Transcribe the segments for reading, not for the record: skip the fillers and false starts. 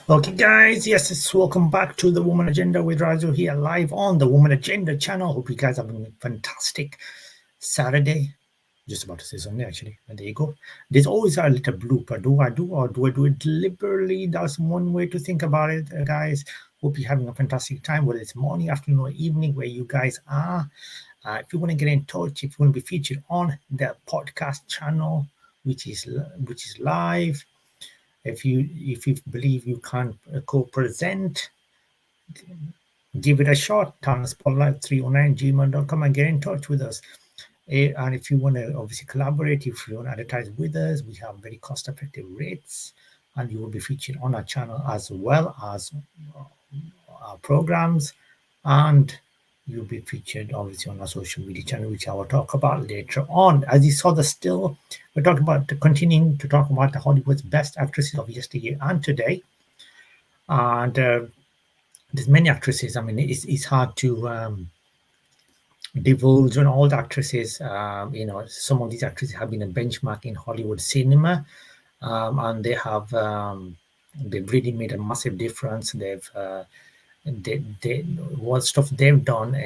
Okay, guys, yes, welcome back to the Woman Agenda with Razu here live on the Woman Agenda channel. Hope you guys have a fantastic Saturday. Just about to say Sunday, actually. And there you go. There's always a little blooper. Do I do or do I do it deliberately? That's one way to think about it, guys. Hope you're having a fantastic time, whether it's morning, afternoon, or evening, where you guys are. If you want to get in touch, if you want to be featured on the podcast channel, which is live, if you believe you can co-present, give it a shot. Talent Spotlight 309gmail.com and get in touch with us. And if you want to obviously collaborate, if you want to advertise with us, we have very cost-effective rates, and you will be featured on our channel as well as our programs, and you'll be featured obviously on our social media channel, which I will talk about later on. As you saw the still, we're talking about continuing to talk about the Hollywood's best actresses of yesteryear and today. And there's many actresses. I mean, it's hard to divulge on all the actresses. Some of these actresses have been a benchmark in Hollywood cinema, and they've really made a massive difference. They what stuff they've done,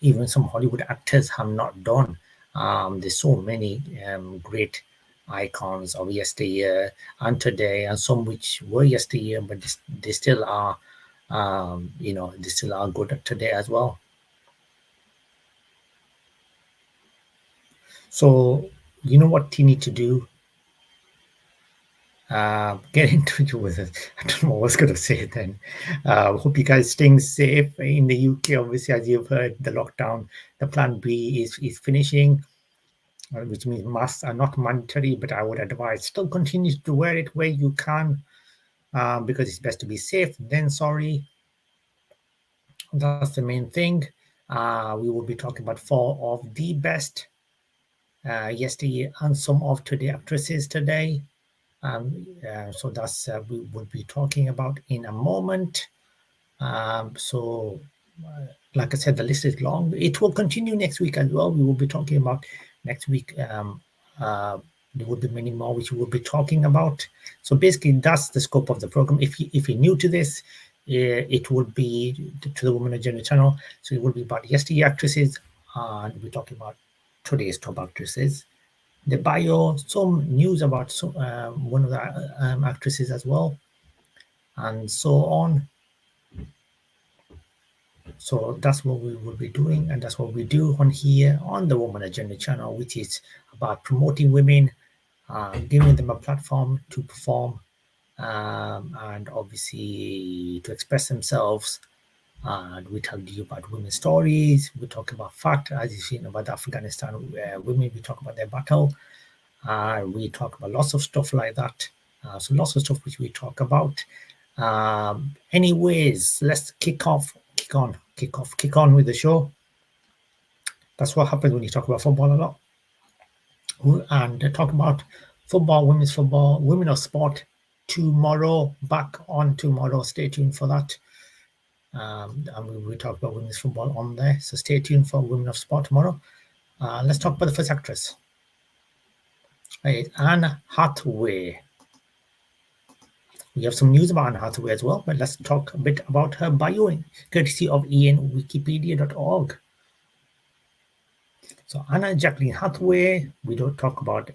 even some Hollywood actors have not done. There's so many great icons of yesteryear and today, and some which were yesteryear, but they still are, they still are good today as well. So, you know what you need to do? Get in touch with us. I don't know what I was going to say then. Hope you guys staying safe in the UK. Obviously, as you've heard, the lockdown, the Plan B is finishing, which means masks are not mandatory. But I would advise still continue to wear it where you can, because it's best to be safe than sorry. That's the main thing. We will be talking about four of the best yesteryear and some of today actresses today. So that's we will be talking about in a moment. So, like I said, the list is long. It will continue next week as well. We will be talking about next week. There will be many more which we will be talking about. So basically, that's the scope of the program. If you're new to this, it would be to the Women Agenda channel. So it will be about yesteryear actresses, and we're talking about today's top actresses, the bio, some news about one of the actresses as well, and so on. So that's what we will be doing, and that's what we do on here on the Woman Agenda channel, which is about promoting women, giving them a platform to perform, and obviously to express themselves. And we tell you about women's stories. We talk about fact, as you've seen about the Afghanistan women. We talk about their battle. We talk about lots of stuff like that. So lots of stuff which we talk about. Anyways, let's kick on with the show. That's what happens when you talk about football a lot. And talk about football, women's football, women of sport tomorrow. Back on tomorrow. Stay tuned for that. And we will talk about women's football on there. So stay tuned for Women of Sport tomorrow. Let's talk about the first actress. Anne Hathaway. We have some news about Anne Hathaway as well, but let's talk a bit about her bio, courtesy of ianwikipedia.org. So Anna Jacqueline Hathaway, we don't talk about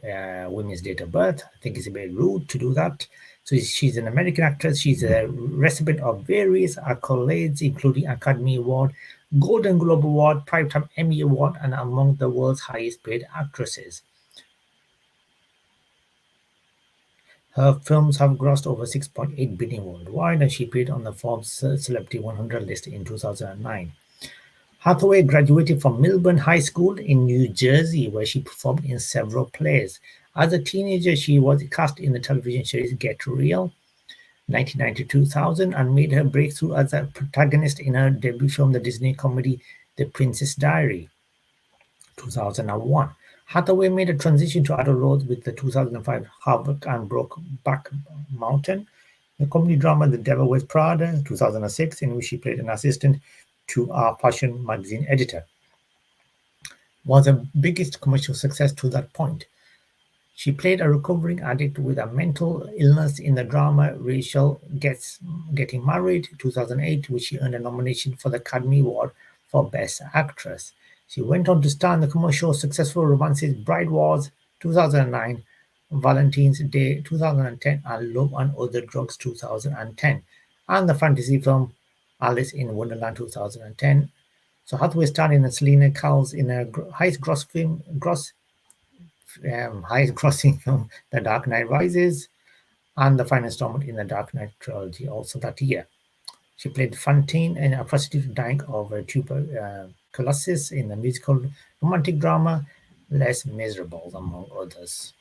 women's date of birth. I think it's a bit rude to do that. So she's an American actress. She's a recipient of various accolades, including Academy Award, Golden Globe Award, Primetime Emmy Award, and among the world's highest paid actresses. Her films have grossed over $6.8 billion worldwide, and she appeared on the Forbes Celebrity 100 list in 2009. Hathaway graduated from Milburn High School in New Jersey, where she performed in several plays. As a teenager, she was cast in the television series Get Real, 1990-2000, and made her breakthrough as a protagonist in her debut film, the Disney comedy The Princess Diary, 2001. Hathaway made a transition to adult roles with the 2005 Havoc and Brokeback Mountain, the comedy drama The Devil Wears Prada, 2006, in which she played an assistant to our fashion magazine editor. Was her biggest commercial success to that point. She played a recovering addict with a mental illness in the drama Rachel Gets Getting Married, 2008, which she earned a nomination for the Academy Award for Best Actress. She went on to star in the commercial successful romances Bride Wars, 2009, Valentine's Day, 2010, and Love and Other Drugs, 2010, and the fantasy film Alice in Wonderland, 2010. So Hathaway starred in Selena Kyle in a highest grossing film, The Dark Knight Rises, and the final installment in the Dark Knight trilogy also that year. She played Fantine, a prostitute dying of tuberculosis in the musical romantic drama Les Miserables, among others.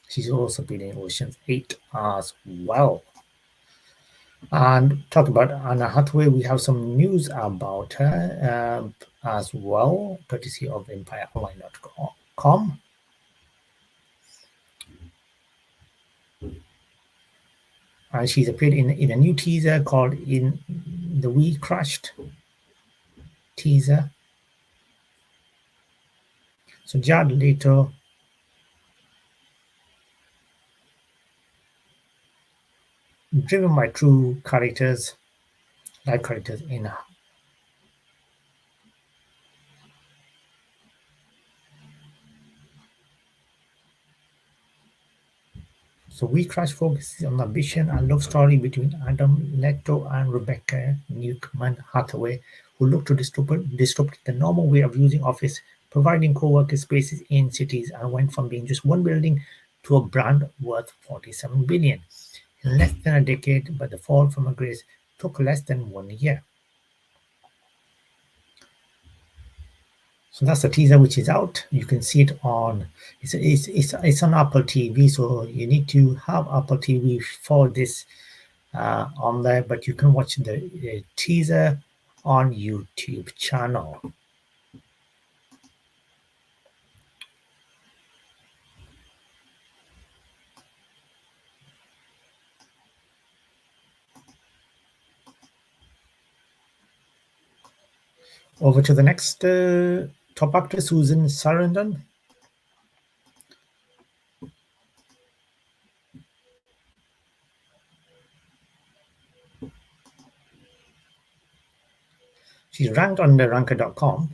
She's also been in Ocean's 8 as well. And talk about Anna Hathaway, we have some news about her as well, courtesy of EmpireOnline.com. And she's appeared in a new teaser called In the We Crushed teaser. So Jared Leto driven by true characters, live characters in. So We Crash focuses on the ambition and love story between Adam Leto and Rebecca Newman Hathaway, who look to disrupt the normal way of using office, providing co-working spaces in cities, and went from being just one building to a brand worth 47 billion in less than a decade, but the fall from grace took less than 1 year. So that's the teaser which is out. You can see it on it's on Apple TV, so you need to have Apple TV for this on there, but you can watch the teaser on YouTube channel. Over to the next top actress, Susan Sarandon. She's ranked on the ranker.com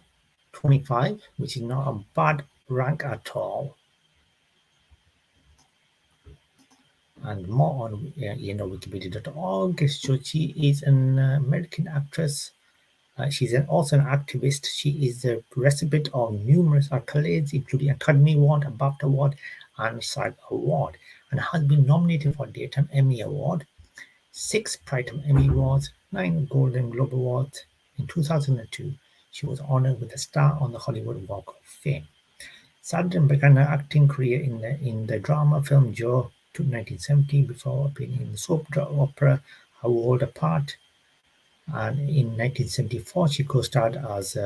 25, which is not a bad rank at all. And more on wikipedia.org. So she is an American actress. She's also an activist. She is the recipient of numerous accolades, including Academy Award, a BAFTA Award, and SAG Award, and has been nominated for a Daytime Emmy Award, 6 Primetime Emmy Awards, 9 Golden Globe Awards. In 2002, she was honored with a star on the Hollywood Walk of Fame. Sarandon began her acting career in the drama film Joe to 1970 before appearing in the soap opera How Old Apart. And in 1974, she co-starred as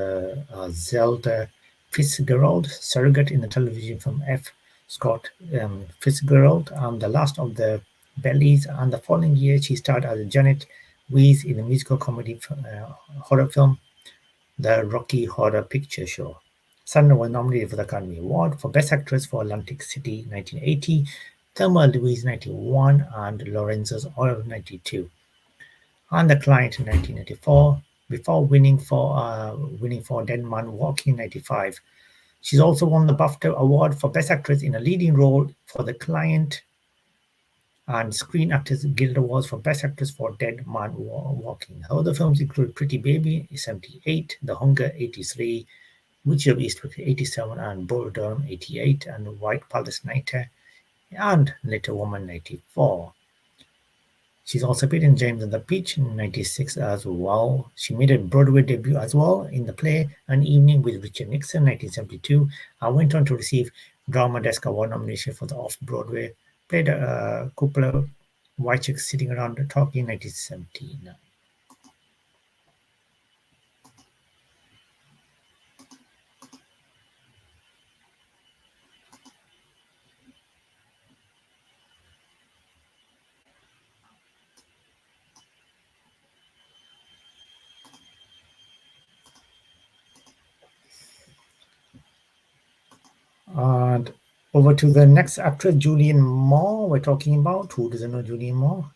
Zelda Fitzgerald, surrogate in the television film F. Scott Fitzgerald, and The Last of the Bellies. And the following year, she starred as Janet Weiss in the musical comedy horror film The Rocky Horror Picture Show. Sarandon was nominated for the Academy Award for Best Actress for Atlantic City 1980, Thelma Louise 91, and Lorenzo's Oil 92. And The Client in 1994, before winning for Dead Man Walking in 1995. She's also won the BAFTA Award for Best Actress in a Leading Role for The Client and Screen Actors Guild Awards for Best Actress for Dead Man Walking. Her other films include Pretty Baby 78, The Hunger 83, Witch of Eastwick 87, and Bull Durham 88, and White Palace 90, and Little Woman 94. She's also appeared in James and the Peach in 96 as well. She made a Broadway debut as well in the play An Evening with Richard Nixon 1972 and went on to receive Drama Desk Award nomination for the Off-Broadway. Played a couple of white chicks sitting around talking in 1979. And Over to the next actress, Julianne Moore. We're talking about. Who doesn't know Julianne Moore?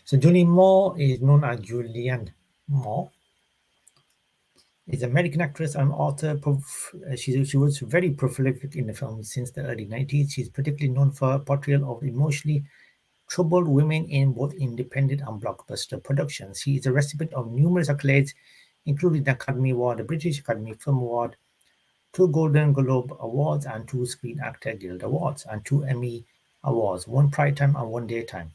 So Julianne Moore is known as Julianne Moore. Is an American actress and author. She was very prolific in the film since the early 90s. She's particularly known for her portrayal of emotionally troubled women in both independent and blockbuster productions. She is a recipient of numerous accolades, including the Academy Award, the British Academy Film Award, 2 Golden Globe Awards, and 2 Screen Actor Guild Awards, and 2 Emmy Awards, one Primetime and one Daytime.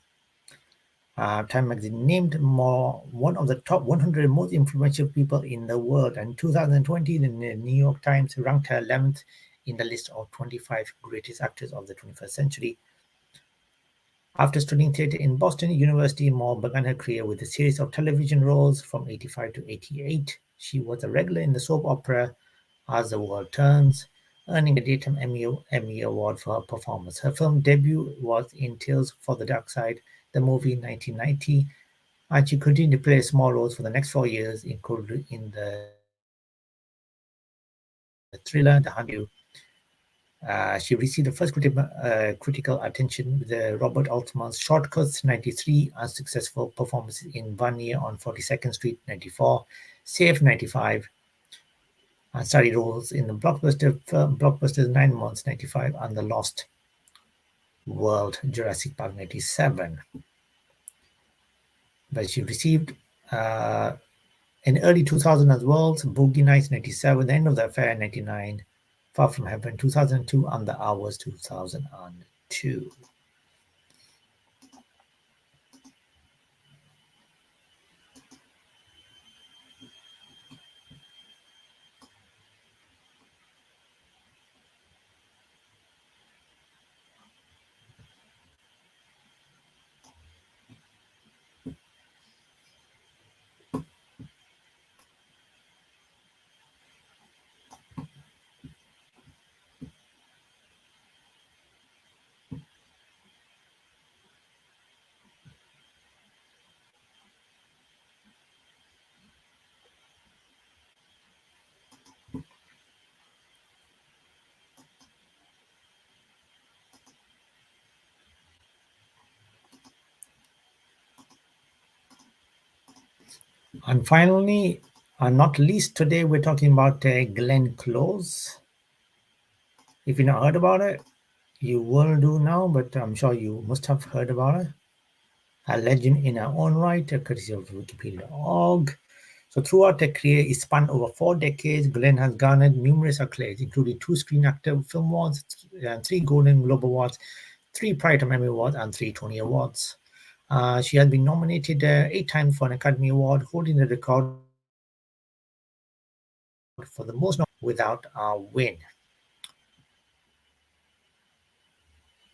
Time magazine named Moore one of the top 100 most influential people in the world, and in 2020, the New York Times ranked her 11th in the list of 25 greatest actors of the 21st century. After studying theatre in Boston University, Moore began her career with a series of television roles from 85 to 88. She was a regular in the soap opera As the World Turns, earning a Daytime Emmy Award for her performance. Her film debut was in Tales for the Dark Side, the movie in 1990, and she continued to play small roles for the next 4 years, including in the thriller The Hunter. She received the first critical attention with the Robert Altman's Shortcuts 93, unsuccessful performances in One Year on 42nd Street 94, Safe 95, and started roles in the blockbusters 9 Months 95 and The Lost World Jurassic Park 97. But she received in early 2000 as well, Boogie Nights 97, The End of the Affair 99, Far From Heaven 2002, and The Hours 2002. And finally, and not least, today we're talking about Glenn Close. If you've not heard about it, you will do now, but I'm sure you must have heard about it. A legend in her own right, courtesy of Wikipedia.org. So throughout her career, it spanned over 4 decades. Glenn has garnered numerous accolades, including 2 Screen Actor Film Awards, 3 Golden Globe Awards, 3 Primetime Emmy Awards, and 3 Tony Awards. She has been nominated 8 times for an Academy Award, holding the record for the most without a win.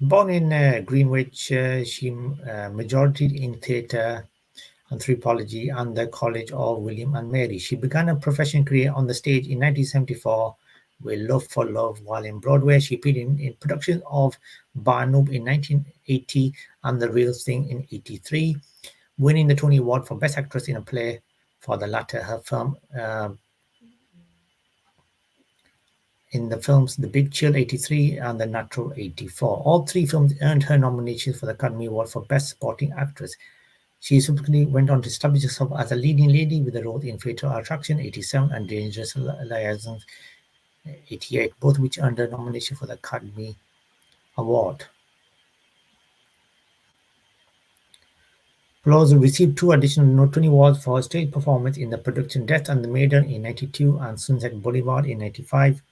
Born in Greenwich, she majored in theatre anthropology and the College of William and Mary. She began her professional career on the stage in 1974 with Love for Love, while in Broadway she appeared in productions of Barnum in 1980 and The Real Thing in 83, winning the Tony Award for Best Actress in a Play for the latter. Her film in the films The Big Chill 83 and The Natural 84. All 3 films earned her nominations for the Academy Award for Best Supporting Actress. She subsequently went on to establish herself as a leading lady with a role in Fatal Attraction 87 and Dangerous Liaisons 88, both which earned her nomination for the Academy Award. Close received 2 additional Tony Awards for her stage performance in the production Death and the Maiden in 92 and Sunset Boulevard in 95.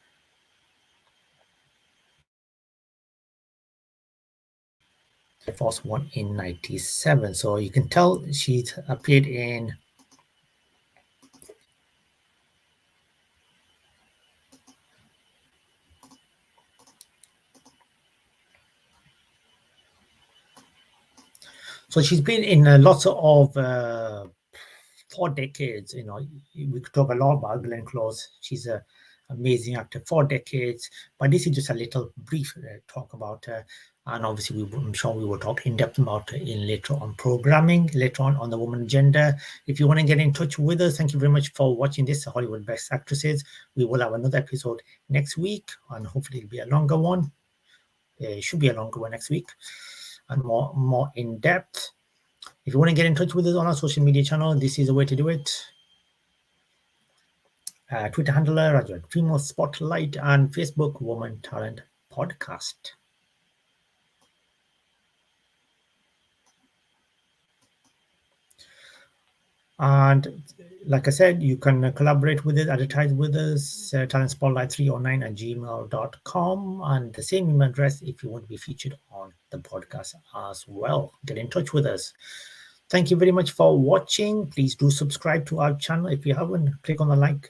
Force One in 97. So you can tell she's appeared in so she's been in lots of 4 decades. We could talk a lot about Glenn Close. She's an amazing actor. 4 decades, but this is just a little brief talk about her. And obviously, I'm sure we will talk in depth about it in later on programming, later on the woman agenda. If you want to get in touch with us, thank you very much for watching this Hollywood Best Actresses. We will have another episode next week, and hopefully it'll be a longer one. It should be a longer one next week, and more in depth. If you want to get in touch with us on our social media channel, this is the way to do it. Twitter handler, Female Spotlight, and Facebook Woman Talent Podcast. And like I said, you can collaborate with us, advertise with us, talentspotlight309@gmail.com, and the same email address if you want to be featured on the podcast as well. Get in touch with us. Thank you very much for watching. Please do subscribe to our channel. If you haven't, click on the likes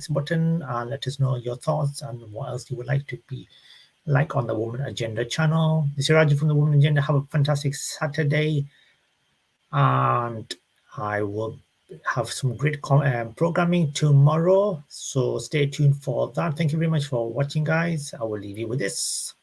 button and let us know your thoughts and what else you would like to be like on the Woman Agenda channel. This is Raji from the Woman Agenda. Have a fantastic Saturday, and I will have some great programming tomorrow. So stay tuned for that. Thank you very much for watching, guys. I will leave you with this.